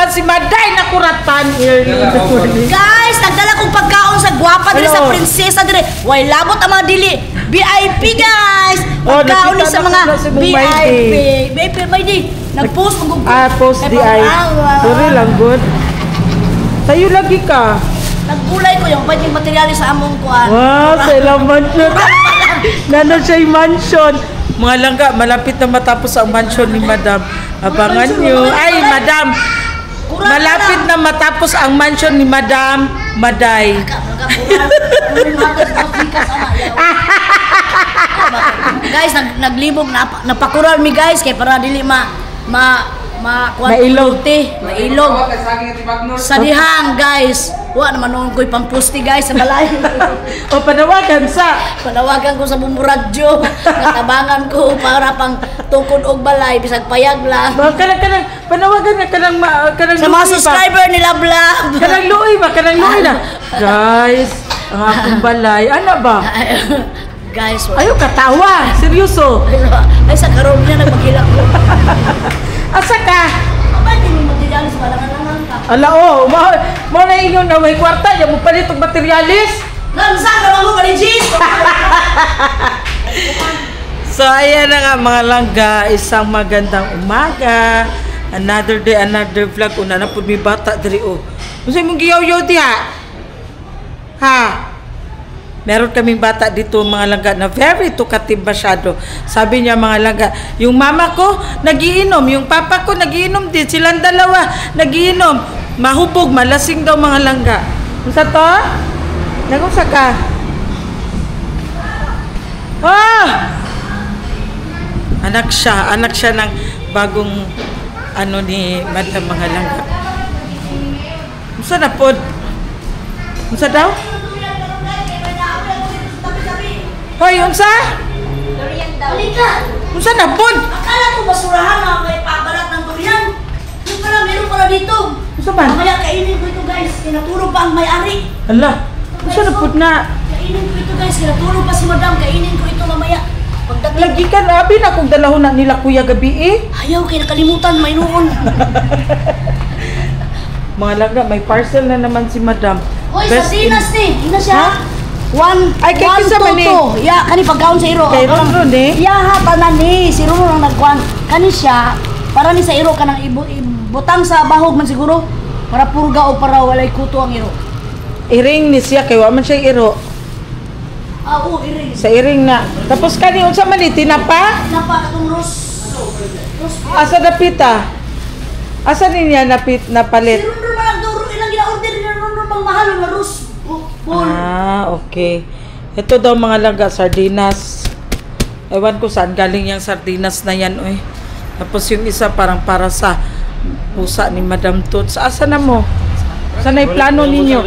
Si Maday na kuratan early in the morning. Guys, nagdala kong pagkaon sa gwapa dili sa prinsesa dire. Way labot ang mga dili. VIP guys. Pagkaon ni sa mga VIP. VIP may di. Nag-post mo post di ay. Sorry lang good. Sayo lagi ka. Naggulay ko yung pwedeng materialis sa among kuan. Wow, sa ilang mansion. Nandun siya yung mansion. Mga langga, malapit na matapos ang mansion ni Madam. Abangan nyo. Ay, Madam. Malapit na matapos ang mansion ni Madam Maday. Guys, naglibog napakural mi guys kay para dili mailog. Mailog. Sa dihang guys. Wa naman noon ko'y pampusti guys sa balay. O panawagan ko sa bumburadyo. Natabangan ko para pang tukod og balay bisag payag lang. Kanang panawagan nga kanang sa mga subscriber ni Lablab. Kanang luoy na. Guys, ang akong balay ana ba? Guys, ayo katawa, seryoso. Ay sa karon niya nagpagila ko. Asa ka? Bakit hindi mo materialis malangan ka? Ala mo na ingon na may kwarta, ya mo palit og materialis. Lansan ka mo paligis. So ayan na nga mga langga, isang magandang umaga. Another day, another vlog. Una na pud mi bata diri o. Unsay mong giyaw-yaw diha? Ha? Meron kaming bata dito mga langga na very talkative masyado. Sabi niya mga langga, yung mama ko nagiinom, yung papa ko nagiinom din, silang dalawa nagiinom. Mahubog, malasing daw mga langga. Unsa to? Nagunsa ka? Anak siya ng bagong ano ni Madam mga langga. Unsa na pod? Unsa daw? Hoy, unsa? Durian daw. Halika. Unsa na pod? Akala ko basurahan na may pabalat ng durian. Yung pala, meron pala dito. Unsa man? Mamaya kainin ko ito guys. Kinatulog pa ang may-ari. Ala, unsa na pod na? Kainin ko ito guys. Kinatulog pa si Madam. Kainin ko ito mamaya. Pagdating. Lagi ka labi na kung dalahon na nila kuya gabi eh. Ayaw, kaya nakalimutan. May noon. Mga langga, may parcel na naman si Madam. Hoy, sa dinas ni. Ina siya. Ha? Ay, kay kisa man eh. Ya, kani pagkaon sa iro. Kay Ron eh. Ya, ha, tanan ni. Si Ron ang nagkuhan. Kani siya, para ni sa iro ka nang ibutang sa bahog man siguro. Para purga o para walay kuto ang iro. Iring ni siya, kay waman siya iro. Oo, iring. Sa iring na. Tapos kani, unsa man eh, tinapa? Tinapa, katong ros. Asa napita? Asa niya napalit? Si Ron man nagduro. Ilang gina-order ni Ron pang mahal na ros. Okay. Ito daw mga langga, sardinas. Ewan ko saan galing yung sardinas na yan, oy. Tapos yung isa parang para sa pusa ni Madam Toots. Asa na mo? Saan ay plano ninyo?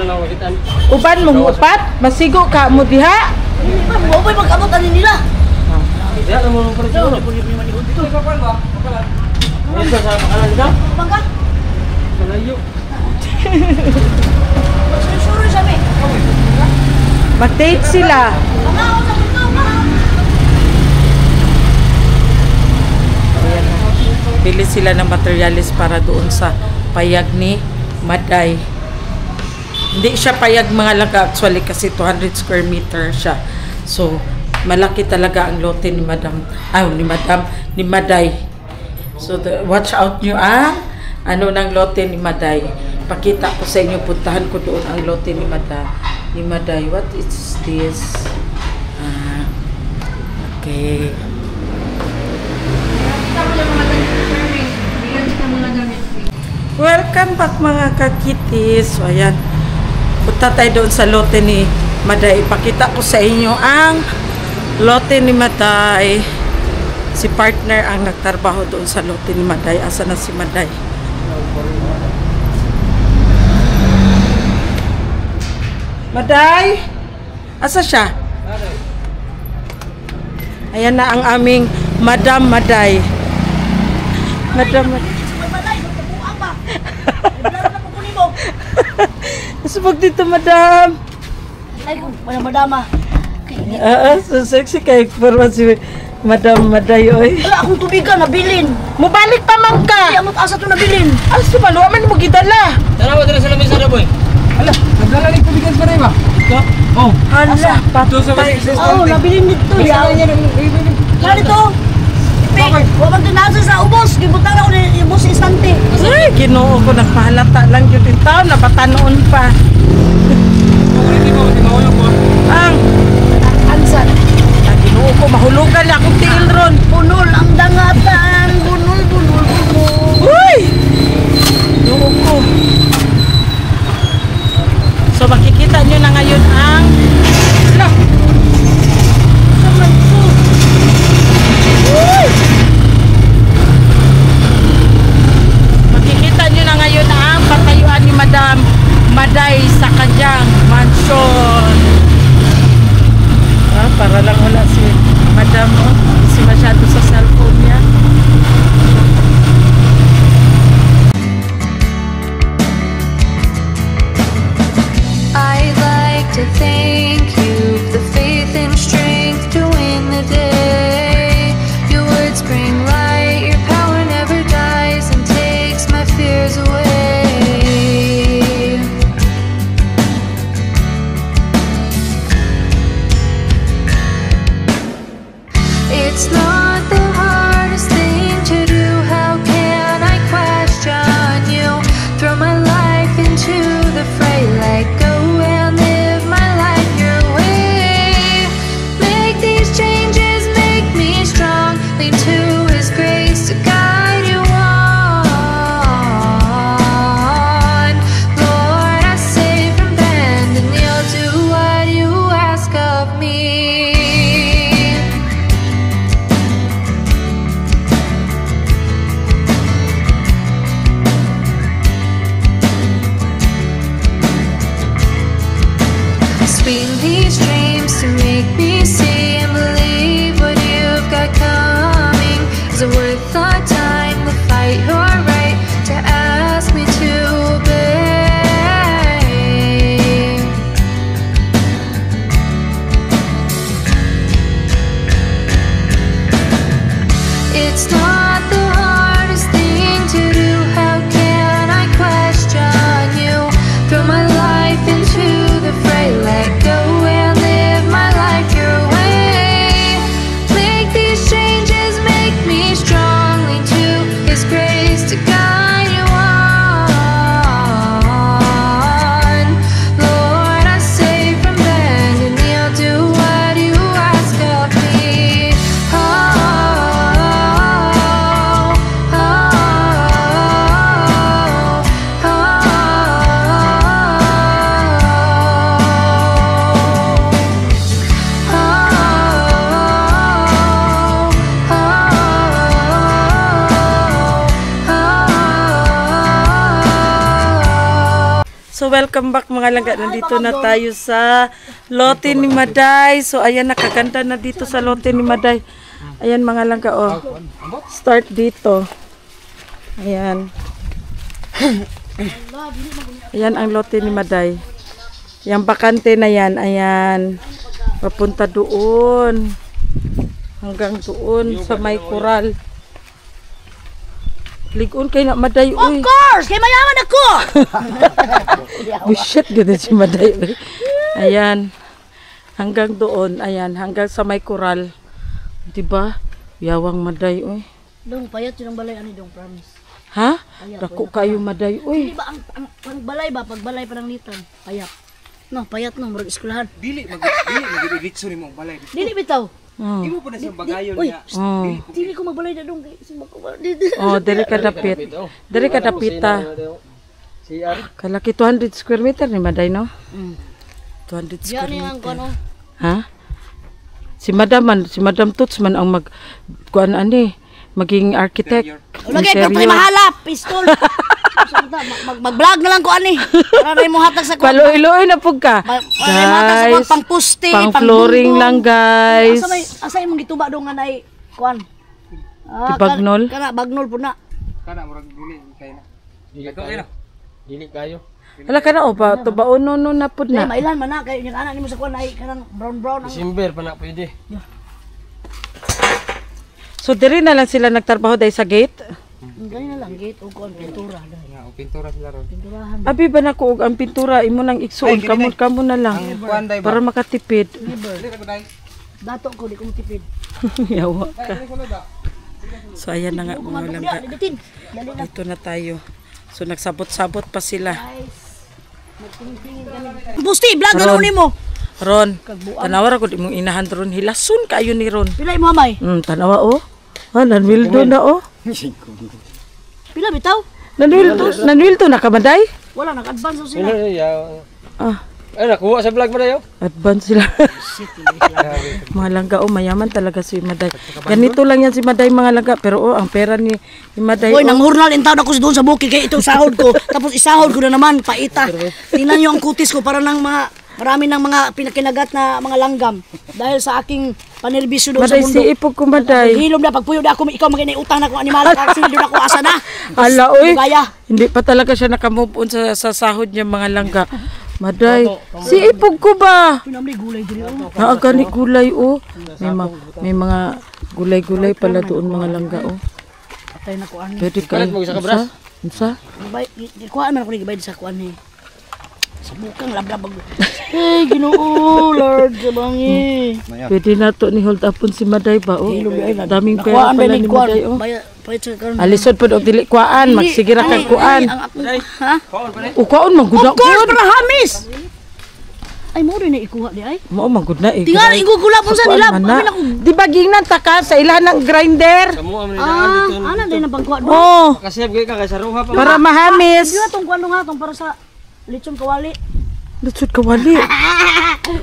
Uban mong upat? Masigo ka mo diha? Huwag mo'y pag-abutan nila. Diha naman ang presyo. Dito ka pa ba? Isa sa makalan ka? Bangka? Malayo. Sure siya, me. Mag-date sila. Pangkaon sa pinto, Ayan na. Bili sila ng materialis para doon sa payag ni Maday. Hindi siya payag mga langga actually kasi 200 square meter siya. So, malaki talaga ang lote ni ni Maday. So, watch out nyo ano ng lote ni Maday. Pakita ko sa inyo, puntahan ko doon ang lote ni Maday. What is this? Okay. Welcome back mga kakitis. So, ayan. Punta tayo doon sa lote ni Maday. Ipakita ko sa inyo ang lote ni Maday. Si partner ang nagtrabaho doon sa lote ni Maday. Asa na si Maday? Maday? Asa siya? Ayan na ang aming Madam Maday. Madam Maday. Balay, magkabuang ba? Laro na po kunin mo. Subog dito, Madam. Ay, madama. So sexy kay parang si Madam Maday, oy. Wala akong tubigan, nabilin. Mubalik pa man ka. Kaya mo't asa to nabilin. Ay, si Malo, man mo gidala. Tara, dala sa lamesa na boy. Ala, nagdala ni tubigan pa rin ba? Ito? Oh. Hala, Ito sa patay. Oo, nabilin dito. Kaya dito. Ipi, huwag kang tinasa sa ubos. Gibutan ako ni ubos sa istante. Ay, ginoo ko, nagpahalata lang yun yung tao, napatanoon pa. Hindi mahulog ko. Ang, Ansan. ginoo ko, mahulugan na akong tiil ron. Bunol ang dangatan. Bunol, bunol, bunol. Uy! Ginoo ko. So, makikita nyo na ngayon ang, hala, naman ko. Uy! Makikita nyo na ngayon ang patayuan ni Madam Maday sa kanyang mansion. Para lang wala si Madam, oh. Si masyado sa cellphone niya. I'd like to thank you for the faith and strength to win the day. Your words bring light, your power never dies and takes my fears away. It's not the hardest thing to do. How can I question you? Throw my life into the fray, let go and live my life your way. Make these changes, make me strong. Lean to His grace to guide you on. Lord, I say from bend and you'll do what you ask of me. Speak these dreams to make me see and believe what you've got coming. Is it worth our time to fight your right to ask me to obey? It's not the hardest thing to do. How can I question you? Throw my life into the fray, let go and live my life your way. Make these changes, make me strong. Lean to His grace to guide you on. Lord, I say from bend and you'll do what you ask of me. Oh, oh, oh, So, welcome back mga langga. Nandito na tayo sa lote ni Maday. So, ayan, nakaganda na dito sa lote ni Maday. Ayan mga langga, oh. Start dito. Ayan. Ayan ang lote ni Maday. Yung bakante na yan, ayan. Papunta doon. Hanggang doon sa may kural. Ligon kay na Maday, Of uy. course! Kaya mayaman ako! Bullshit, ganda si Maday, uy. Ayan. Hanggang doon, ayan. Hanggang sa may kural. Diba? Yawang Maday, uy. Dong, payat yun ang balay, ano dong, promise. Ha? Dako kayo Maday, Hindi uy. ba, ang balay ba, pag balay pa ng litan, payat. No, payat no, murag eskwelahan. Dili mag-editso ni mong balay. Dili bitaw. Oh. Imo po na siyang bagayon Uy, niya. Oh. Dili ko magbalay na dong. Oh, diri ka dapit. Diri ka dapita. Si Ari. Kalaki 200 square meter ni Maday, no? 200 Diyan square niya ang meter. ano. Ha? Si Madam Tuts man ang kuan ani, maging architect. Lagay pa tayo mahalap, pistol. Mag-vlog na lang ko ani. Para na mo hatag sa kuan. Paluoy-luoy na pug ka. Guys, pang puste, pang flooring lang guys. Asa imong gituba do nga nay kuan? Bagnol? Kana bagnol po na. Kana murag dili kay na. Dili kayo. Hala ka na o pa, tubaon no na pud Na na. mailan man na kay yung anak nimo sa kuan ay kanang brown ang December pa na pwede. So diri na lang sila nagtrabaho dahil sa gate. ganyan na lang gate o kuan pintura dai. Nga o pintura sila ron. Pinturahan. Abi ba na ko og ang pintura imo nang igsuon kamo na lang Ang kuan day ba? para makatipid. Dili ra ko day. Dato ko di ko motipid. Yawa ka. So ayan na nga mga langga. Diditin. Dali na Dito na tayo. So nagsabot-sabot pa sila. guys. Magtingin kami. Busti vlog ano nimo? Ron, tanawa ra ko imong inahan ron hilason kayo ni Ron. Pila imo amay? Tanawa oh. Nanwildo na oh. Pila bitaw? Nanwildo na kamaday? Wala nag-advance sila. Ah, Ay, nakuha sa vlog mo na yun. advance sila. Mga langga oh, mayaman talaga si Maday. Ganito lang yan si Maday mga langga, pero oh, ang pera ni Maday Hoy, oh. nang hurnal in taon ako doon sa bukid kay itong sahod ko. Tapos isahod ko na naman, paita. Tingnan niyo ang kutis ko para nang marami ng mga pinakinagat na mga langgam. Dahil sa aking panerbisyo doon sa Maday mundo. si ipog ko Maday. Hilom na, pagpuyo na ako, ikaw magiging utang na akong animal. Kasi doon ako asa na. Ala oy. Gaya. Hindi pa talaga siya nakamove on sa sahod niya mga langga. Maday, si ipog ko ba? Pinamli gulay diri oh. Naagani gulay oh. May mga gulay-gulay pala doon mga langga oh. Patay na ko ani. Pwede Kalit mo sa kabras? Unsa? Kuhaan man ako ni gibayad sa kuan ni. Sa bukang lablab. Hey, Ginoo, Lord, sabangi. Pwede na to ni hold upon si Maday ba oh. Hilom ay Daming pera nakuhaan ba pala ni ni kuan? Maday oh. Bayad sa karon. Alisod pod og dili kuan, magsigira kag kuan. Ha? O kuan man gud Of course, para hamis. Ay, mo rin na ikuha di ay. Mao man gud na eh. Tingal, igugula po sa nila. Amin ako. Di ba gingnan taka sa ilahan ng grinder? Kamu ang daan dito. Ana din ang pangkuha doon. Oh, Kasayap kayo ka kay sa ruha pa. para mahamis. Di atong kuan nga tong para sa lechon kawali. Lutsud kawali.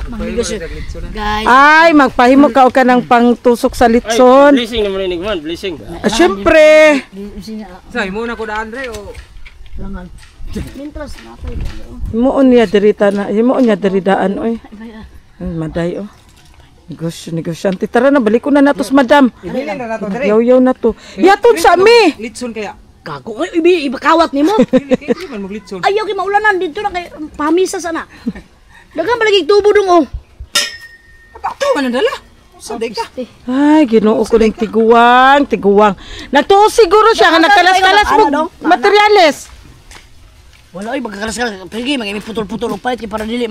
Mangigas yun. Guys, Ay, magpahimo ka og kanang pangtusok sa litson. Blessing naman ni man, blessing. Syempre. Say mo na ko daan re o langan. Mintras na ako. Himuon niya dirita na, himuon niya diridaan oy. Ay, Maday oh. Negosyante. Tara na, balik ko na natos madam. dili na nato dire. Yaw-yaw na to. Yatod sa mi. Litson kaya. Gago, ay ibakawat nimo. Dili man mo litson. Ayaw kay maulanan dito na kay pamisa sana. Dagan palagi tubo dong oh. Ato man dala. Sa ka. Ay, Ginoo ko ning tiguwang. Nagtuo siguro siya nga nagkalas-kalas mo materyales. Wala ay magkakalas-kalas. Pigi magimi putol-putol og palit kay para dili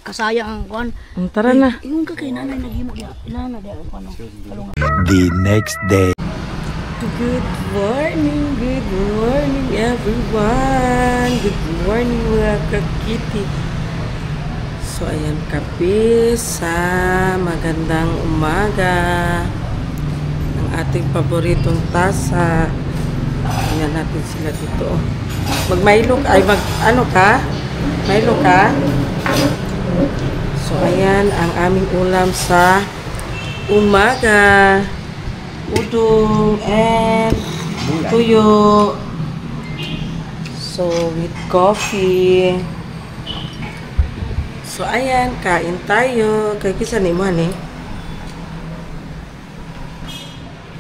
kasayang ang kuan. Tara na. Ingon ka kay nanay naghimo diha. Ilan na diha ang kuan. The next day. Good morning everyone. Good morning mga kakiti. So ayan kape sa magandang umaga. Ang ating paboritong tasa. Tingnan natin sila dito. Mag-Milo ay ano ka? Milo ka? So ayan ang aming ulam sa umaga. Udong and tuyo. So with coffee. So ayan, kain tayo. Kay kisa ni mo ni.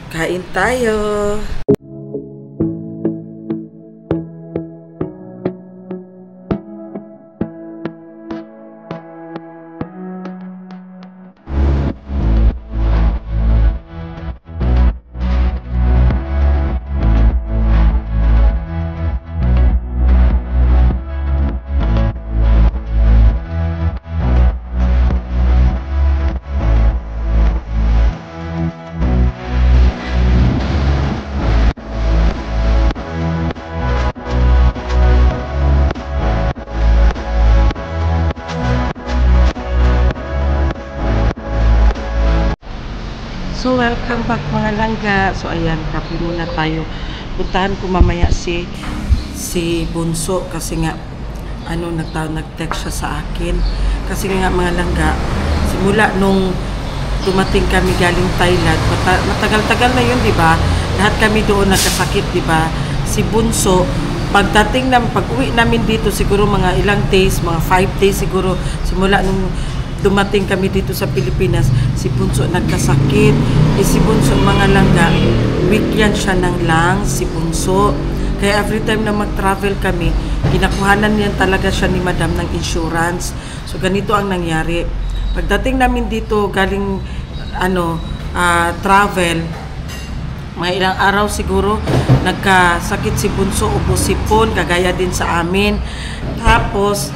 Kain tayo. So welcome back mga langga. So ayan, kape muna tayo. Puntahan ko mamaya si Bunso kasi nga nag-text siya sa akin. Kasi nga mga langga, simula nung dumating kami galing Thailand, matagal-tagal na yun, di ba? Lahat kami doon nagkasakit, di ba? Si Bunso pag-uwi namin dito, siguro mga ilang days, mga 5 days siguro, simula nung dumating kami dito sa Pilipinas, si Bunso nagkasakit. Si Bunso mga langga, weak yan siya ng lungs, si Bunso. Kaya every time na mag-travel kami, kinakuhanan niyan talaga siya ni Madam ng insurance. So ganito ang nangyari. Pagdating namin dito, galing travel, mga ilang araw siguro, nagkasakit si Bunso, ubo sipon, kagaya din sa amin. Tapos,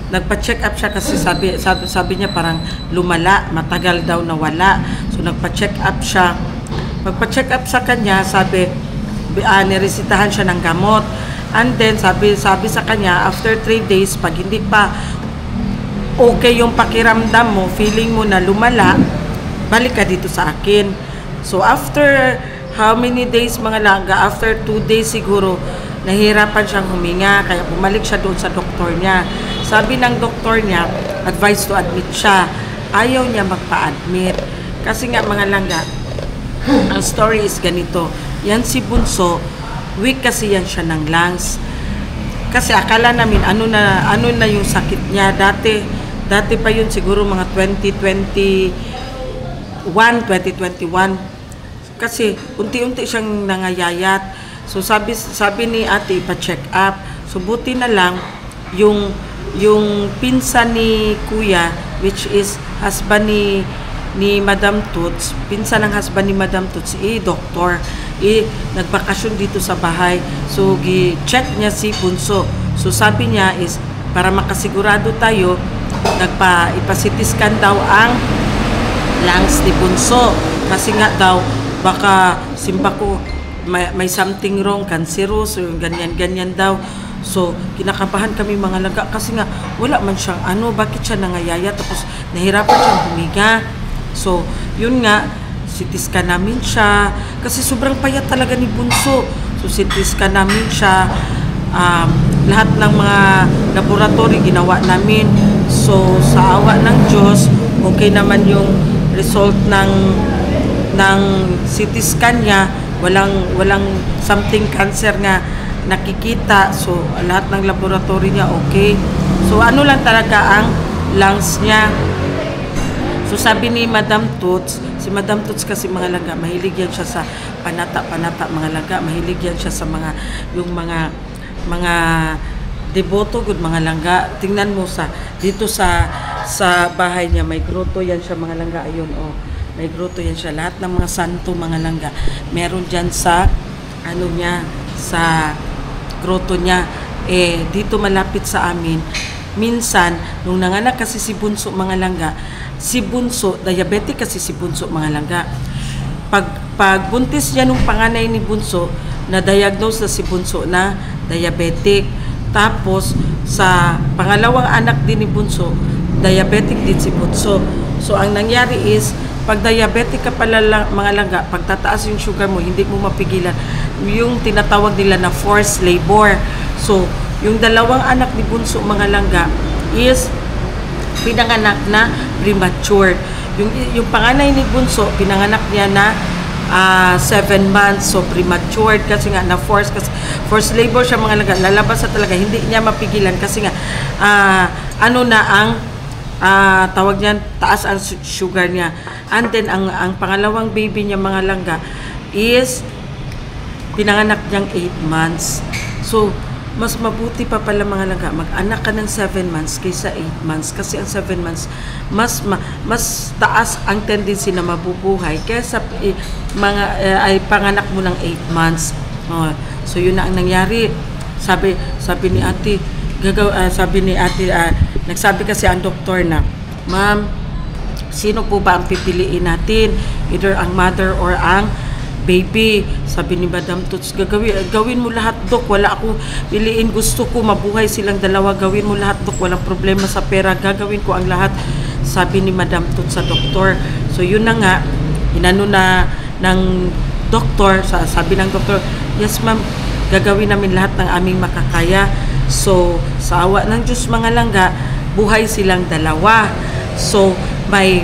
nagpa-check up siya kasi sabi niya parang lumala, matagal daw nawala. So nagpa-check up siya. Pagpa-check up sa kanya, sabi, niresitahan siya ng gamot. And then, sabi sa kanya, after 3 days, pag hindi pa okay yung pakiramdam mo, feeling mo na lumala, balik ka dito sa akin. So, after how many days mga langga? After 2 days siguro, nahirapan siyang huminga, kaya bumalik siya doon sa doktor niya. Sabi ng doktor niya, advised to admit siya. Ayaw niya magpa-admit. Kasi nga mga langga, ang story is ganito. Yan si Bunso, weak kasi yan siya ng lungs. Kasi akala namin ano na yung sakit niya dati pa yun siguro mga 2021. Kasi unti-unti siyang nangayayat. So sabi ni ate ipa-check up. So buti na lang yung pinsan ni kuya, which is husband ni Madam Toots, pinsan ng husband ni Madam Toots, doktor, nagbakasyon dito sa bahay. So gi-check niya si Bunso. So sabi niya is para makasigurado tayo, ipa-CT scan daw ang lungs ni Bunso. Kasi nga daw baka simba ko may something wrong, cancerous, o ganyan daw. So, kinakabahan kami mga langga kasi nga wala man siyang bakit siya nangayaya tapos nahirapan siyang humiga. So, yun nga, CT scan namin siya kasi sobrang payat talaga ni Bunso. So, CT scan namin siya. Lahat ng mga laboratory ginawa namin. So, sa awa ng Diyos, okay naman yung result ng CT scan niya. Walang something cancer nga nakikita. So, lahat ng laboratory niya okay. So, ano lang talaga ang lungs niya. So, sabi ni Madam Toots, si Madam Toots kasi mga langga, mahilig yan siya sa panata mga langga. Mahilig yan siya sa yung mga deboto, good mga langga. Tingnan mo dito sa bahay niya, may grotto yan siya mga langga. Ayun, may grotto yan siya. Lahat ng mga santo mga langga, meron dyan sa sa grotto niya. Dito malapit sa amin. Minsan, nung nanganak kasi si Bunso mga langga, si Bunso, diabetic kasi si Bunso mga langga. Pag buntis niya nung panganay ni Bunso, na-diagnose na si Bunso na diabetic. Tapos, sa pangalawang anak din ni Bunso, diabetic din si Bunso. So, ang nangyari is, pag diabetic ka pala mga langga, pag tataas yung sugar mo, hindi mo mapigilan. Yung tinatawag nila na forced labor. So, yung dalawang anak ni Bunso mga langga is pinanganak na premature. Yung panganay ni Bunso, pinanganak niya na 7 months, so premature kasi nga na-force, kasi forced labor siya mga langga, lalabas na talaga, hindi niya mapigilan kasi nga ang tawag niyan, taas ang sugar niya. And then ang pangalawang baby niya mga langga is pinanganak niyang 8 months. So mas mabuti pa pala mga langga mag-anak ka ng 7 months kaysa 8 months kasi ang 7 months mas taas ang tendency na mabubuhay kaysa ay panganak mo ng 8 months. So yun na ang nangyari. Sabi ni ate, nagsabi kasi ang doktor na, ma'am, sino po ba ang pipiliin natin? Either ang mother or ang baby. Sabi ni Madam Toots, gawin mo lahat, Dok. Wala akong piliin. Gusto ko mabuhay silang dalawa. Gawin mo lahat, Dok. Walang problema sa pera. Gagawin ko ang lahat. Sabi ni Madam Toots sa doktor. So, yun na nga. Inano na ng doktor. Sabi ng doktor, yes, ma'am. Gagawin namin lahat ng aming makakaya. So, sa awa ng Diyos mga langga, buhay silang dalawa. So, may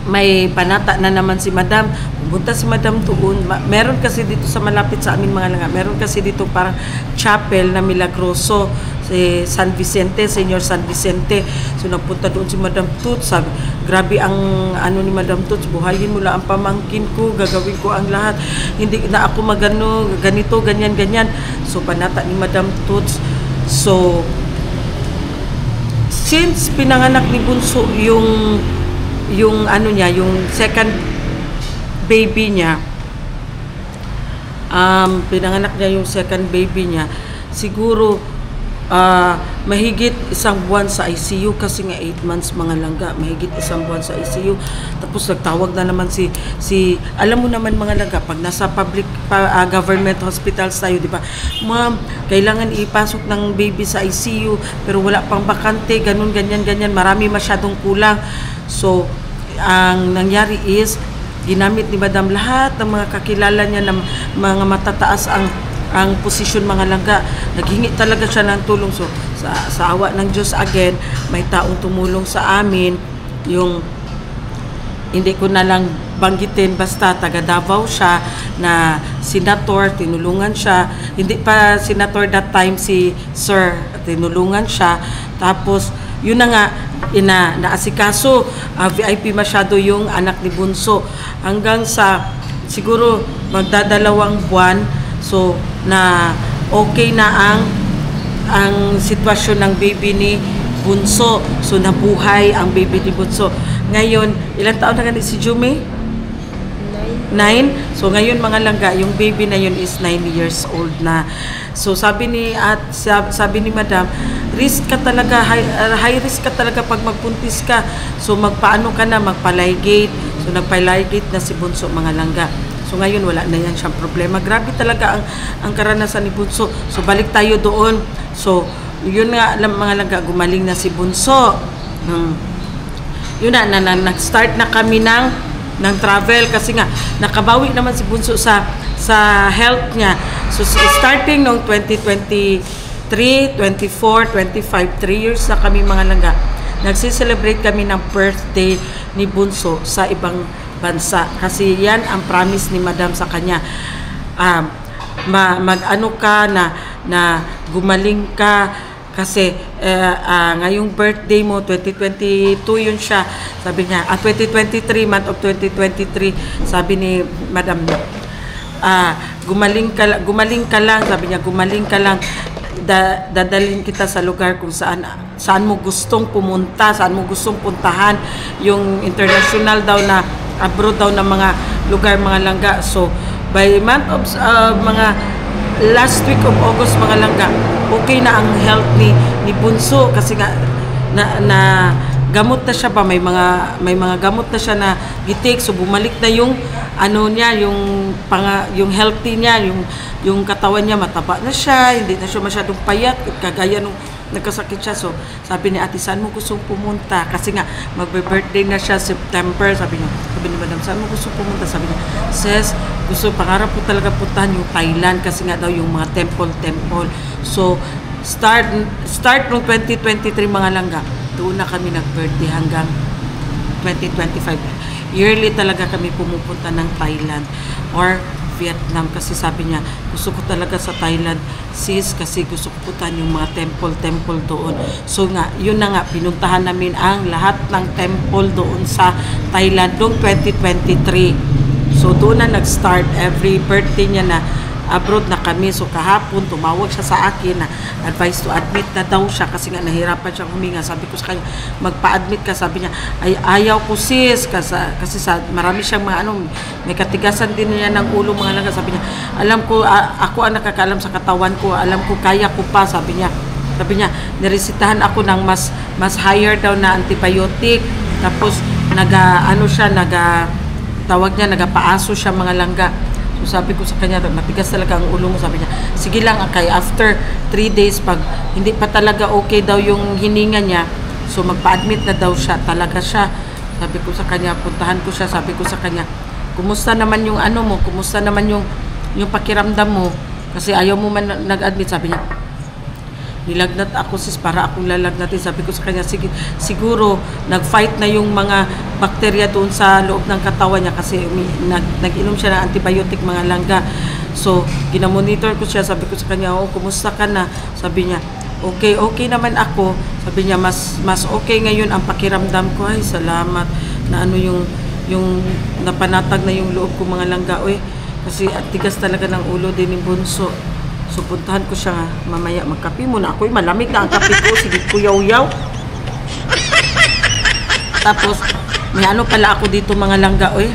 may panata na naman si Madam. Pumunta si Madam doon. Meron kasi dito sa malapit sa amin mga langga. Meron kasi dito parang chapel na milagroso si San Vicente, Senior San Vicente. So nagpunta doon si Madam Toots. Sabi, grabe ang ano ni Madam Toots, buhayin mo lang ang pamangkin ko, gagawin ko ang lahat. Hindi na ako magano, ganito, ganyan, ganyan. So panata ni Madam Toots. So since pinanganak ni Bunso yung ano niya, yung second baby niya, pinanganak niya yung second baby niya, siguro mahigit 1 buwan sa ICU kasi nga 8 months mga langga, mahigit 1 buwan sa ICU. Tapos nagtawag na naman si alam mo naman mga langga, pag nasa public government hospitals tayo, di ba, ma'am, kailangan ipasok ng baby sa ICU pero wala pang bakante, ganun, ganyan, marami masyadong kulang. So ang nangyari is ginamit ni Madam lahat ng mga kakilala niya ng mga matataas ang posisyon mga langga. Naghingi talaga siya ng tulong. So sa awa ng Diyos again, may taong tumulong sa amin. Yung hindi ko na lang banggitin, basta taga Davao siya na senator, tinulungan siya. Hindi pa senator that time si Sir, tinulungan siya. Tapos yun na nga, naasikaso, VIP masyado yung anak ni Bunso. Hanggang sa siguro magdadalawang buwan, so na okay na ang sitwasyon ng baby ni Bunso. So nabuhay ang baby ni Bunso. Ngayon, ilang taon na ganit si Jume? 9. So ngayon mga langga, yung baby na yun is 9 years old na. So sabi ni Madam, risk ka talaga, high risk ka talaga pag magpuntis ka. So magpaano ka na, magpaligate. So nagpaligate na si Bunso mga langga. So ngayon wala na yan siyang problema. Grabe talaga ang karanasan ni Bunso. So balik tayo doon. So yun nga mga langga, gumaling na si Bunso. Yun na nag-start na kami ng travel kasi nga nakabawi naman si Bunso sa health niya. So starting noong 2023, 24, 25, 3 years na kami mga langga. Nagsi-celebrate kami ng birthday ni Bunso sa ibang bansa kasi yan ang promise ni Madam sa kanya. Mag-ano ka na gumaling ka kasi ngayong birthday mo 2022 yun siya, sabi niya 2023, month of 2023, sabi ni Madam, gumaling ka lang, sabi niya, gumaling ka lang, dadalhin kita sa lugar kung saan mo gustong pumunta, saan mo gustong puntahan, yung international daw na abroad daw na mga lugar mga langga. So by month of mga last week of August mga langga, okay na ang health ni Bunso kasi nga na gamot na siya ba, may mga gamot na siya na gitik. So bumalik na yung ano niya, yung healthy niya, yung katawan niya, mataba na siya, hindi na siya masyadong payat kagaya nung nagkasakit siya. So sabi ni Ate, saan mo gusto pumunta? Kasi nga magbe-birthday na siya September. Sabi ni Madam, saan mo gusto pumunta? Sabi niya, sis, pangarap ko talaga puntahan yung Thailand kasi nga daw yung mga temple. So start noong 2023 mga langga, doon na kami nag-birthday hanggang 2025. Yearly talaga kami pumupunta ng Thailand or Vietnam kasi sabi niya, gusto ko talaga sa Thailand sis kasi gusto ko puntahan yung mga temple doon. So nga, yun na nga, pinuntahan namin ang lahat ng temple doon sa Thailand noong 2023. So doon na nag-start every birthday niya na abroad na kami. So kahapon tumawag siya sa akin na advice to admit na daw siya kasi nga nahirapan siyang huminga. Sabi ko sa kanya, magpa-admit ka. Sabi niya, ay ayaw ko sis kasi marami siyang mga may katigasan din niya ng ulo mga langga. Sabi niya, alam ko, ako ang nakakaalam sa katawan ko, alam ko kaya ko pa. Sabi niya, niresitahan ako ng mas higher daw na antibiotic. Tapos nagapaaso siya mga langga. So sabi ko sa kanya, matigas talaga ang ulo mo. Sabi niya, sige lang, okay, after 3 days, pag hindi pa talaga okay daw yung hininga niya, so magpa-admit na daw siya, talaga siya. Sabi ko sa kanya, puntahan ko siya, sabi ko sa kanya, kumusta naman yung kumusta naman yung pakiramdam mo, kasi ayaw mo man nag-admit. Sabi niya, nilagnat ako sis para akong lalagnatin. Sabi ko sa kanya, sige, siguro nag-fight na yung mga bakterya doon sa loob ng katawan niya kasi nag-inom siya ng antibiotic mga langga. So, ginamonitor ko siya. Sabi ko sa kanya, oh, kumusta ka na? Sabi niya, okay naman ako. Sabi niya, mas okay ngayon ang pakiramdam ko. Ay, salamat na ano yung napanatag na yung loob ko mga langga. Uy, kasi at tigas talaga ng ulo din yung bunso. So, puntahan ko siya nga. Mamaya, magkape muna ako. Malamig na ang kape ko. Sige, kuyaw-yaw. Tapos, may ano pala ako dito mga langga. Uy,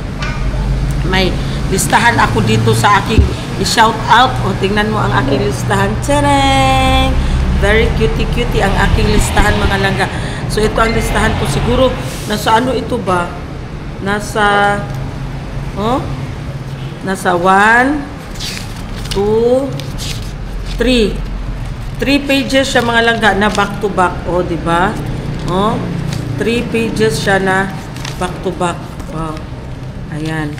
may listahan ako dito sa aking i-shout out. O, tingnan mo ang aking listahan. Tadang! Very cutie ang aking listahan mga langga. So, ito ang listahan ko. Siguro, nasa ano ito ba? Nasa 1, 2, 3 pages siya mga langga na back to back. O, di ba? 3 pages siya na back to back. Wow. Ayan.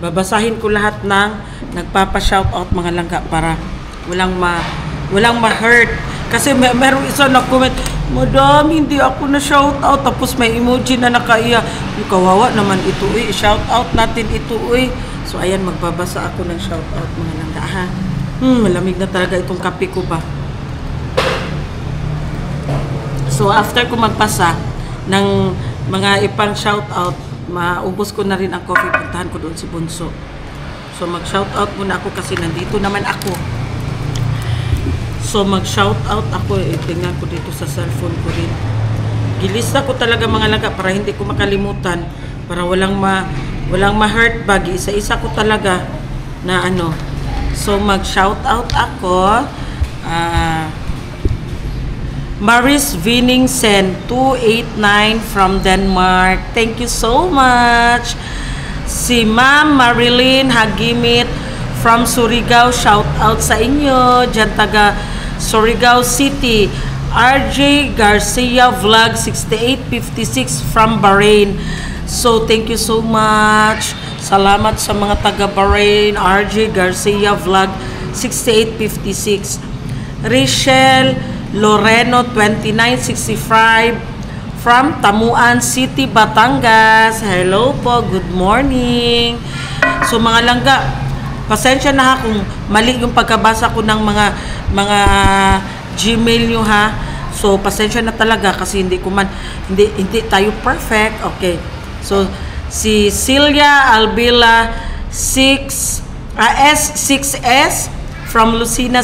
Babasahin ko lahat ng nagpapa-shoutout mga langga para walang ma-hurt. Kasi merong isa nag-comment, Madam, hindi ako na shoutout. Tapos may emoji na nakaiya. Yung kawawa naman ito, shoutout natin ito, So, ayan, magbabasa ako ng shoutout mga langga, ha? Malamig na talaga itong kape ko ba. So, after ko magpasa ng mga ipang shoutout, maubos ko na rin ang coffee. Puntahan ko doon si Bunso. So, mag-shoutout muna ako kasi nandito naman ako. So, mag-shoutout ako. Tingnan ko dito sa cellphone ko rin. Gilista ko talaga mga langga para hindi ko makalimutan. Para walang ma-hurt bag. Isa-isa ko talaga na ano. So, mag-shoutout ako. Maris Viningsen 289 from Denmark. Thank you so much. Si Ma'am Marilyn Hagimit from Surigao. Shoutout sa inyo. Diyan taga Surigao City. RJ Garcia Vlog 6856 from Bahrain. So, thank you so much. Salamat sa mga taga Bahrain, RJ Garcia Vlog 6856. Rachel Loreno 2965 from Tamuan City, Batangas. Hello po, good morning. So mga langga, pasensya na ha kung mali yung pagkabasa ko ng mga Gmail nyo ha. So pasensya na talaga kasi hindi tayo perfect. Okay. So si Celia Albila S6S from Lucena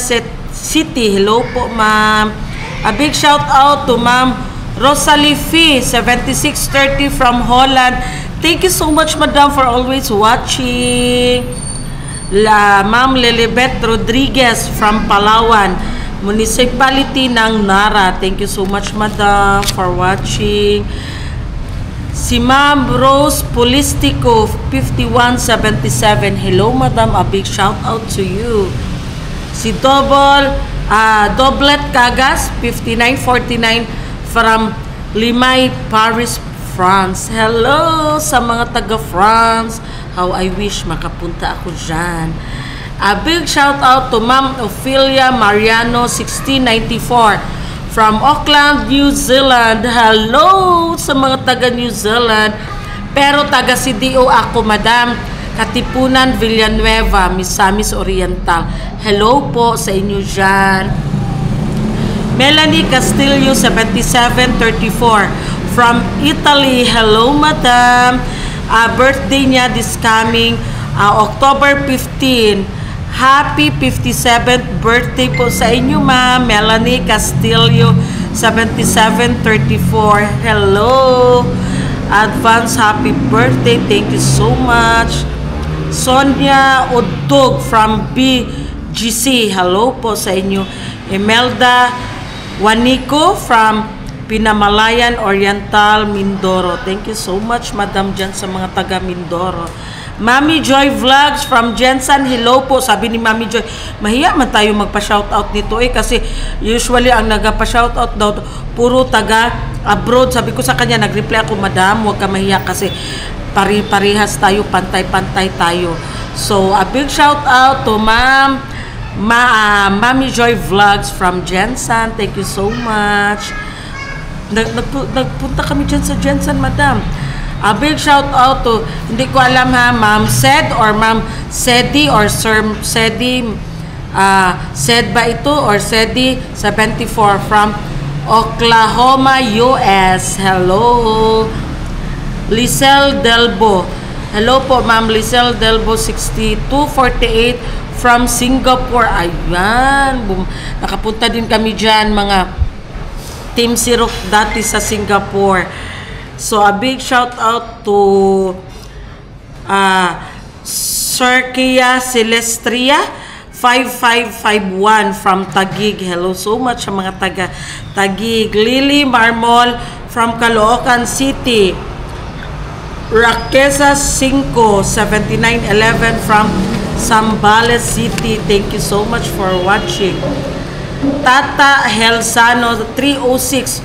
City. Hello po, ma'am. A big shout out to Ma'am Rosalie Fee 7630 from Holland. Thank you so much, madam, for always watching. Ma'am Lilibet Rodriguez from Palawan, Municipality ng Nara. Thank you so much, madam, for watching. Si Ma'am Rose Polistico 5177. Hello, madam. A big shout out to you. Si Doblet Cagas 5949 from Limay, Paris, France. Hello sa mga taga France. How I wish makapunta ako dyan. A big shout out to Ma'am Ophelia Mariano 1694 from Auckland, New Zealand. Hello sa mga taga New Zealand. Pero taga CDO ako, madam. Katipunan, Villanueva, Misamis Oriental. Hello po sa inyo dyan. Melanie Castillo 7734 from Italy. Hello, madam. Birthday niya this coming October 15. Happy 57th birthday po sa inyo, ma'am. Melanie Castillo 7734. Hello. Advance happy birthday. Thank you so much. Sonia Udog from BGC. Hello po sa inyo. Imelda Waniko from Pinamalayan Oriental, Mindoro. Thank you so much, madam, dyan sa mga taga Mindoro. Mami Joy Vlogs from Jensen. Hello po. Sabi ni Mami Joy, mahiya man tayo magpa-shoutout nito kasi usually ang nagpa-shoutout daw puro taga abroad. Sabi ko sa kanya, nag-reply ako, madam, huwag ka mahiya kasi pari-parihas tayo, pantay-pantay tayo. So, a big shout out to Ma'am Mami Joy Vlogs from Jensen. Thank you so much. Nagpunta kami dyan sa Jensen, madam. A big shout out to, hindi ko alam ha, Ma'am Sed or Ma'am Sedi or Sir Sedi. Sed ba ito or Sedi 74 from Oklahoma, US. Hello. Lisel Delbo. Hello po, Ma'am Lisel Delbo 6248 from Singapore. Ayan. Nakapunta din kami dyan, mga Team Sirok dati sa Singapore. So, a big shout out to Sir Kia Celestria 5551 from Taguig. Hello so much sa mga taga Taguig. Lily Marmol from Caloocan City. Raquesa 5 7911 from Zambales City. Thank you so much for watching. Tata Helsano 306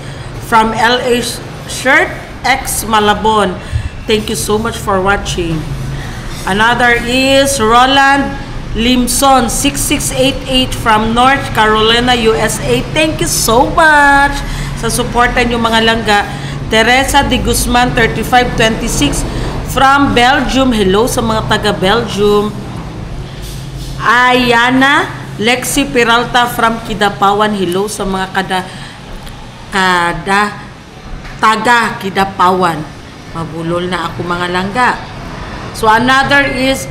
from LA Shirt X Malabon. Thank you so much for watching. Another is Roland Limson 6688 from North Carolina, USA. Thank you so much sa suportan yung mga langga. Teresa de Guzman 3526 from Belgium. Hello sa mga taga Belgium. Ayana Lexi Peralta from Kidapawan. Hello sa mga taga Kidapawan. Mabulol na ako mga langga. So another is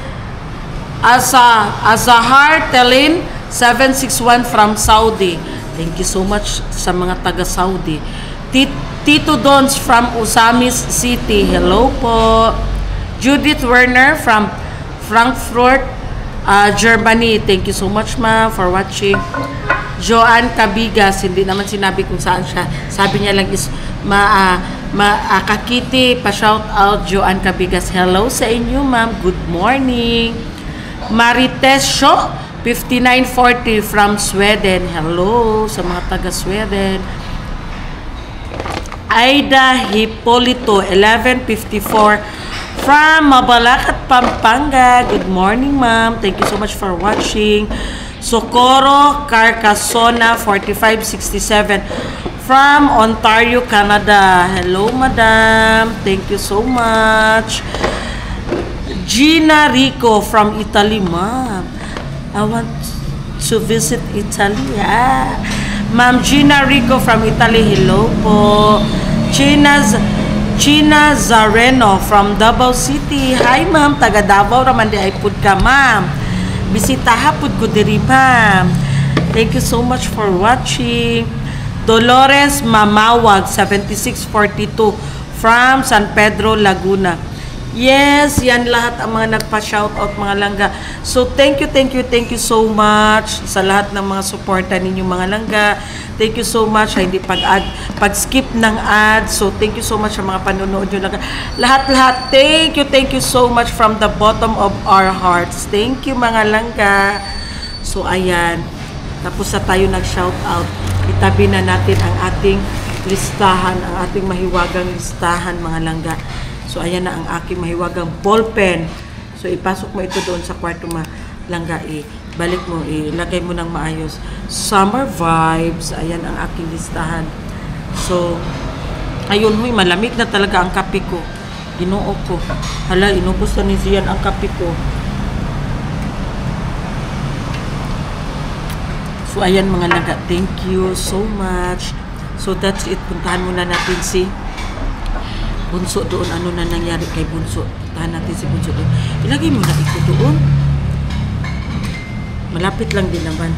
Azahar Telin 761 from Saudi. Thank you so much sa mga taga Saudi. Tito Dons from Usamis City. Hello po. Judith Werner from Frankfurt, Germany. Thank you so much, ma'am, for watching. Joanne Cabigas, hindi naman sinabi kung saan siya. Sabi niya lang is Kakiti, pa-shout out Joanne Cabigas. Hello sa inyo, ma'am. Good morning. Marites Shaw 5940 from Sweden. Hello sa mga taga Sweden. Aida Hipolito 1154 from Mabalacat, Pampanga. Good morning, ma'am. Thank you so much for watching. Socorro Carcasona 4567 from Ontario, Canada. Hello, madam. Thank you so much. Gina Rico from Italy, ma'am. I want to visit Italy. Ma'am Gina Rico from Italy. Hello po. China Zareno from Davao City. Hi, ma'am. Taga Davao raman di ay pud ka, ma'am. Bisita hapud ko diri, ma'am. Thank you so much for watching. Dolores Mamawag 7642 from San Pedro, Laguna. Yes, yan lahat ang mga nagpa-shoutout, mga langga. So, thank you so much sa lahat ng mga suporta ninyo, mga langga. Thank you so much. Hindi pag-skip ng ads. So, thank you so much sa mga panonood nyo, langga. Lahat-lahat, thank you so much from the bottom of our hearts. Thank you, mga langga. So, ayan. Tapos na tayo nag-shoutout. Itabi na natin ang ating listahan, ang ating mahiwagang listahan, mga langga. So, ayan na ang aking mahiwagang ballpen. So, ipasok mo ito doon sa kwarto, langga. Balik mo, ilagay mo ng maayos. Summer vibes. Ayan ang aking listahan. So, ayun, malamig na talaga ang kape ko. Ginoo ko. Hala, inubos na ni Zian ang kape ko. So, ayan mga langga. Thank you so much. So, that's it. Puntahan muna natin si Bunso doon. Ano na nangyari kay Bunso? Puntahan natin si Bunso doon. Ilagay mo na ito doon. Malapit lang din naman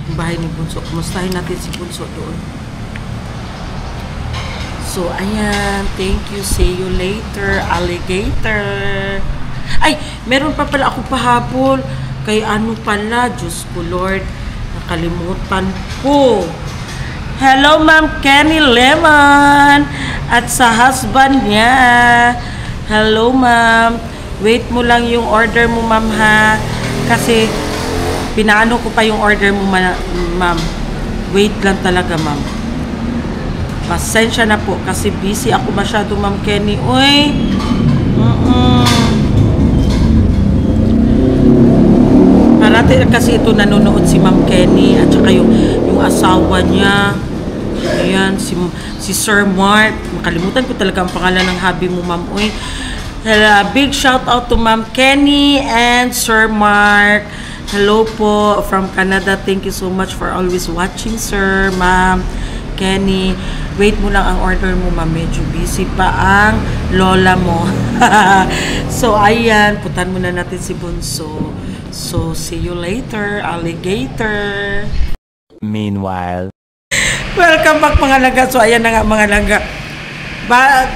ang bahay ni Bunso. Kumustahin natin si Bunso doon. So, ayan. Thank you. See you later, alligator. Ay, meron pa pala ako pahabol. Kay ano pala, Diyos ko Lord. Nakalimutan ko. Hello, Ma'am Kenny Lemon. At sa husband niya. Hello, ma'am. Wait mo lang yung order mo, ma'am, ha. Kasi, pinaano ko pa yung order mo, ma'am. Wait lang talaga, ma'am. Pasensya na po kasi busy ako masyado, Ma'am Kenny. Uy! dati kasi ito nanonood si Ma'am Kenny at saka yung asawa niya. Ayan, si Sir Mark. Makalimutan ko talaga ang pangalan ng hubby mo, Ma'am. Uy. Big shout out to Ma'am Kenny and Sir Mark. Hello po from Canada. Thank you so much for always watching, Sir, Ma'am Kenny. Wait mo lang ang order mo, Ma'am. Medyo busy pa ang lola mo. So, ayan. Putan muna natin si Bunso. So, see you later, alligator. Meanwhile. Welcome back mga langga. So ayan na nga mga langga.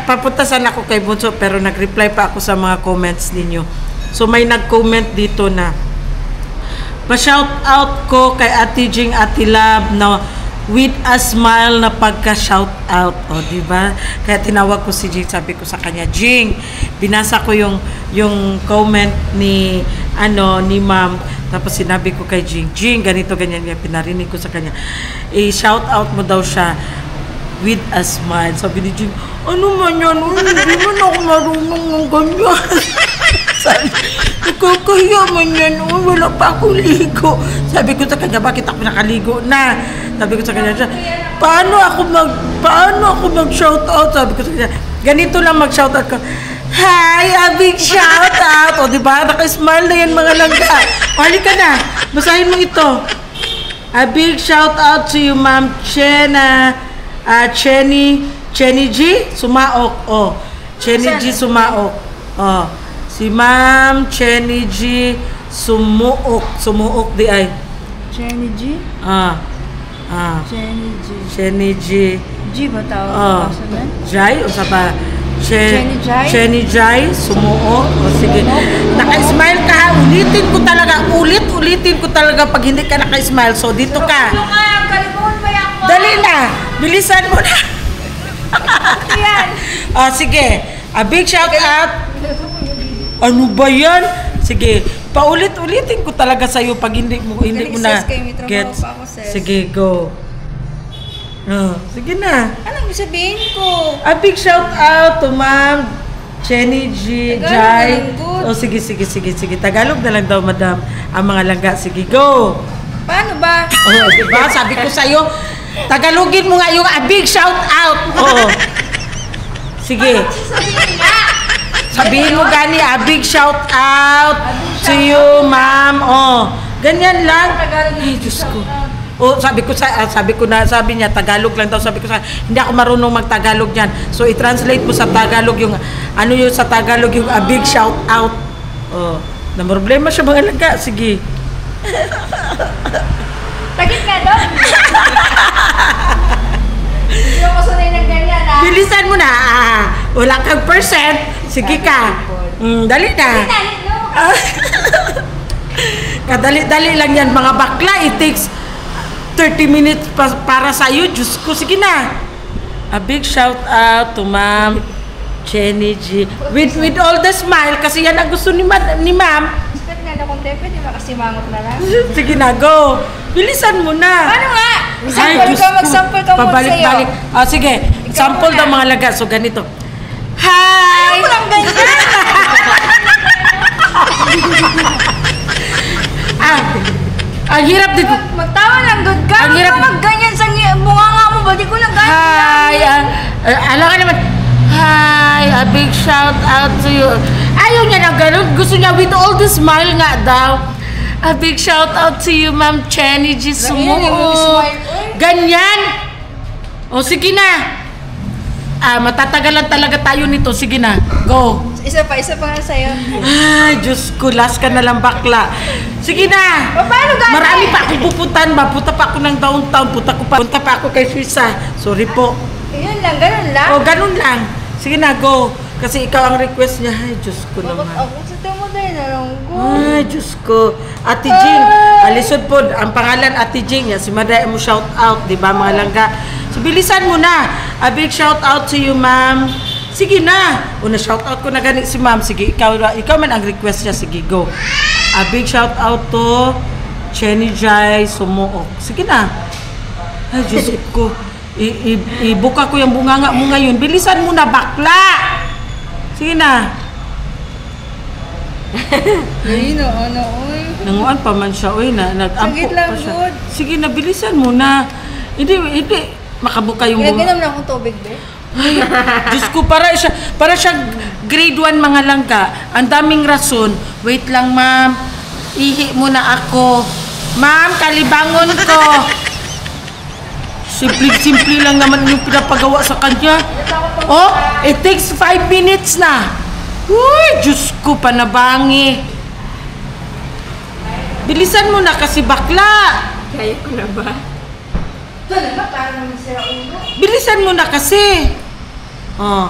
Papuntasan ako kay Bunso pero nag-reply pa ako sa mga comments ninyo. So may nag-comment dito na pa-shout out ko kay Ate Jing Ate Lab na with a smile na pagka-shout out. O diba? Kaya tinawag ko si Jing, sabi ko sa kanya, Jing, binasa ko yung comment ni Ma'am. Tapos sinabi ko kay Jing, ganito, ganyan, pinarinig ko sa kanya. I-shout out mo daw siya with a smile. Sabi ni Jing, ano man yan? Hindi man ako marunong ng ganyan. Sabi, nakakahiya man yan. Wala pa akong ligo. Sabi ko sa kanya, bakit ako nakaligo na? Sabi ko sa kanya, paano ako mag-shout out? Sabi ko sa kanya, ganito lang mag-shout out ko. Hi, a big shout out. O, diba? Naka-smile na yan mga langga. O, halika na. Basahin mo ito. A big shout out to you, Ma'am Chenny G. Sumaok. O, Chenny G. Sumaok. O, si Ma'am Chenny G. Sumuok. Sumuok di ay. Chenny G? Chenny G. Chenny G. G ba tawag? Jai? O sa ba? Chenny Jai, sumuo. O sige. Naka-smile ka ha. Ulitin ko talaga pag hindi ka naka-smile. So, dito ka. Dali na. Bilisan mo na. O, sige. A big shout out. Ano ba yan? Sige. Paulit-ulitin ko talaga sa'yo pag hindi mo na gets. Sige, go. Sige na. Anong sabihin ko? A big shout out to Ma'am Chenny G. Jai. Oh, sige. Tagalog na lang daw, madam. Ang mga langga. Sige, go. Paano ba? Oh, diba? Sabi ko sa'yo, Tagalogin mo nga yung a big shout out. Oo. Sige. Sabihin mo gani, a big shout out to you, ma'am. Oh, ganyan lang. Ay, Diyos ko. Oh, sabi niya Tagalog lang daw. Sabi ko sa hindi ako marunong mag-Tagalog niyan. So i-translate mo sa Tagalog yung sa Tagalog yung a big shout out. Oh, na problema siya mga langga. Sige. Tagit nga doon. Hindi ako sanay ng ganyan, ha? Bilisan mo na. Wala kang percent. Sige ka. Dali na. Kadali-dali lang yan mga bakla. It takes 30 minutes para sa iyo. Diyos ko, sige na. A big shout out to Ma'am Chenny G. With all the smile, kasi yan ang gusto ni Ma'am. Bakit nga na kung tepe, di ba kasi mangot na lang? Sige na, go. Bilisan mo na. Paano nga? Ay, Mag-sample ka muna sa'yo. Pabalik-balik. Sige, sample daw mga laga. So, ganito. Hi! Ano lang ganyan? Ang hirap dito. Magtawa lang, good ka. Ang hirap. Mag-ganyan sa bunganga mo. Ba't di ko lang ganyan? Hi! Alam ka naman. Hi! A big shout out to you. Ayaw niya na ganun. Gusto niya with all the smile nga daw. A big shout out to you, Ma'am Chenny G. Sumuo. Ganyan. O, sige na. Matatagalan talaga tayo nito. Sige na. Go. Isa pa nga sa'yo. Ay, Diyos ko. Last ka na lang bakla. Sige na. Paano gano'n? Marami pa akong pupuntahan. Punta pa ako ng downtown. Punta pa ako kay Suisa. Sorry po. Yun lang, ganun lang. O, ganun lang. Sige na, go. Kasi ikaw ang request niya. Ay, Diyos ko Bakit naman. ako sa tamo dahil na lang ko? Ay, Diyos ko. Ate Jing, alisod po. Ang pangalan, Ate Jing. Yan, si Maday mo shout out. Diba, mga langga? So, bilisan mo na. A big shout out to you, ma'am. Sige na. Una, shout out ko na ganit si ma'am. Sige, ikaw man ang request niya. Sige, go. A big shout out to Chenny Jai Sumuok. Sige na. Ay, Diyos ko. Ibuka ko yung bunganga mo ngayon. Bilisan mo na, bakla. Sige na. Ay, ano, oy. Nanguan pa man siya, uy, nag-ampo Sagit lang, pa siya. good. Sige, nabilisan mo na. Hindi, makabuka yung Ginaganom lang akong tubig, be. Diyos ko, para siya grade 1 mga langga. Ang daming rason. Wait lang, ma'am. Ihi muna ako. Ma'am, kalibangon ko. Simple lang naman yung pinapagawa sa kanya. Oh, it takes 5 minutes na. Uy, Diyos ko, panabangi. Bilisan mo na kasi bakla. Kaya ko na ba? Bilisan mo na kasi. Oh.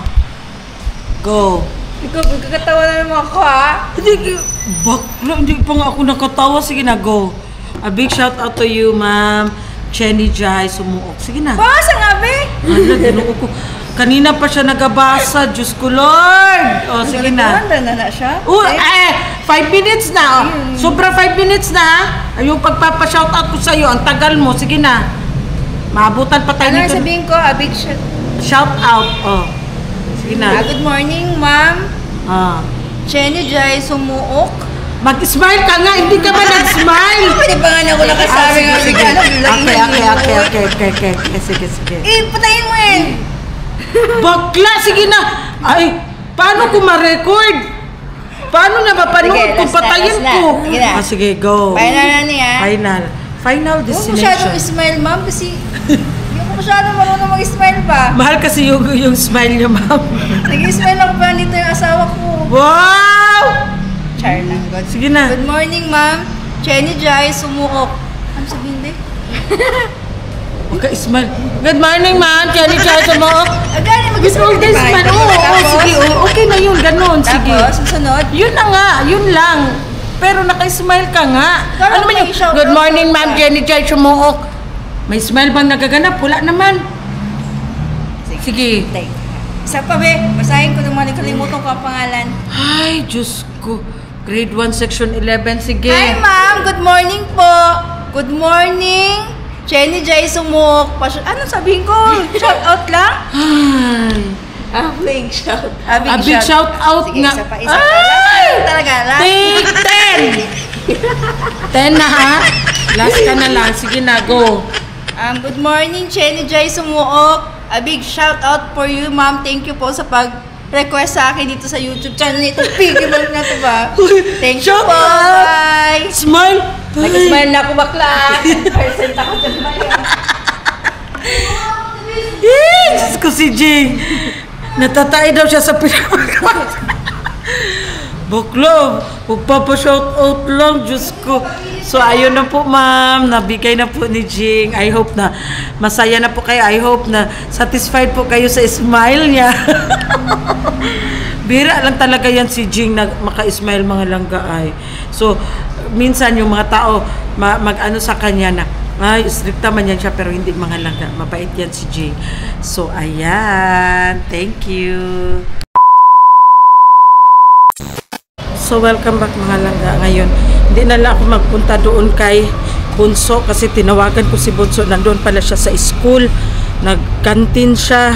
Go. Ikaw, magkakatawa na naman ako, ha? Hindi, bakla, hindi pa nga ako nakatawa. Sige na, go. A big shout out to you, ma'am. Chenny Jai, sumuok. Sige na. Basa nga, be. Hala, dinuo ko. Kanina pa siya nagabasa. Diyos ko, Lord. O, sige na. Handa na siya. 5 minutes na. Oh. Sobra 5 minutes na, ha? Ay, yung pagpapa-shout out ko sa'yo, ang tagal mo. Sige na. Maabutan pa tayo Ano nito. sabihin ko? A big shout. Shout out. Oh. Sige na. Good morning, ma'am. Ah. Chenny Jai Sumuok. Mag-smile ka nga. Hindi ka ba nag-smile? Pwede pa nga na ako nakasabi nga. Sige. Okay. Sige. Patayin mo yan. Bakla, sige na. Ay, paano ko ma-record? Paano na mapanood Sige, kung last na, patayin last na. ko? Sige na. Sige, go. Final na niya. Final Huwag masyadong destination. smile, ma'am, kasi hindi ko masyadong marunong mag-smile pa. Mahal kasi yung smile niya, ma'am. Nag-smile ako pa dito yung asawa ko. Wow! Char lang, God. Sige na. Good morning, ma'am. Chenny Jai Sumuok. Ano sabihin, de? Huwag ka smile. Good morning, ma'am. Chenny Jai Sumuok. Agani, mag-smile. Good smile. Oo, sige. Okay na yun. Ganon. Sige. Tapos, susunod. Yun na nga. Yun lang. Pero naka-smile ka nga. Kala Ano ko man yung, may shout good out morning, ka. ma'am. Jenny Jai Sumuok. May smile bang nagaganap? Wala naman. Sige. Tay. Isa pa, be. Basahin ko naman. Kalimutan ko ang pangalan. Ay, Diyos ko. Grade 1, section 11. Sige. Hi, ma'am. Good morning po. Good morning. Chenny Jai Sumuok. Ano sabihin ko? Shout out lang? Ay. A big shout. A big shout out Sige, nga. isa pa. Isa pa. Ay! Talaga, last. Take 10. 10 na, ha? Last ka na lang. Sige na, go. Good morning, Chenny Jai Sumuok. A big shout out for you, ma'am. Thank you po sa pag-request sa akin dito sa YouTube channel nito. Piggy bank na to ba? Thank you Shout po. out. Bye. Smile. Nag-smile na ako, bakla. Percent ako sa smile. Diyos ko si Jing. Natatay daw siya sa pinapagawa. Bakla, magpapa-shout out lang, Diyos ko. So, ayun na po, ma'am. Nabigay na po ni Jing. I hope na masaya na po kayo. I hope na satisfied po kayo sa smile niya. Bira lang talaga yan si Jing na maka-smile mga langga ay. So, minsan yung mga tao mag-ano sa kanya na, ay, stricta man yan siya pero hindi mga langga. Mabait yan si Jing. So, ayan. Thank you. So, welcome back mga langga. Ngayon, hindi na lang ako magpunta doon kay Bunso kasi tinawagan ko si Bunso. Nandun pala siya sa school. Nag-canteen siya.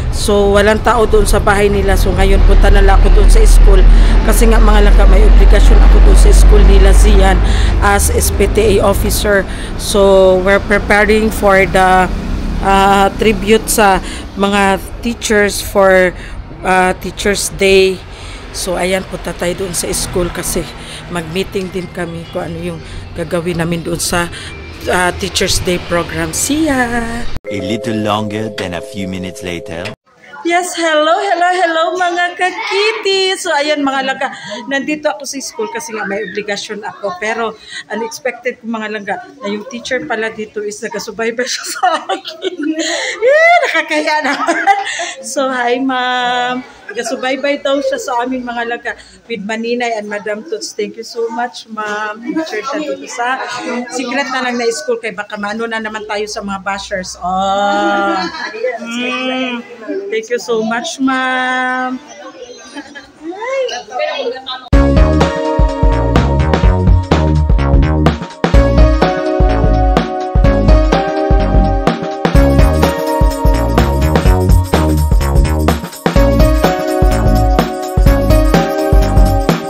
So, walang tao doon sa bahay nila. So, ngayon punta na lang ako doon sa school. Kasi nga mga langga, may obligasyon ako doon sa school nila Zian as SPTA officer. So, we're preparing for the tribute sa mga teachers for Teachers Day. So, ayan, punta tayo doon sa school kasi mag-meeting din kami kung ano yung gagawin namin doon sa Teachers Day program. See ya! A little longer than a few minutes later. Yes, hello mga kakiti. So ayan mga langga, nandito ako sa school kasi nga may obligasyon ako. Pero unexpected ko mga langga na yung teacher pala dito is nagasubaybay siya sa akin. Nakakaya naman. So hi ma'am. Nagasubaybay daw siya sa aming mga langga with Maninay and Madam Toots. Thank you so much ma'am. Teacher siya dito sa secret na lang na school kay baka maano na naman tayo sa mga bashers. Thank you so much, ma'am.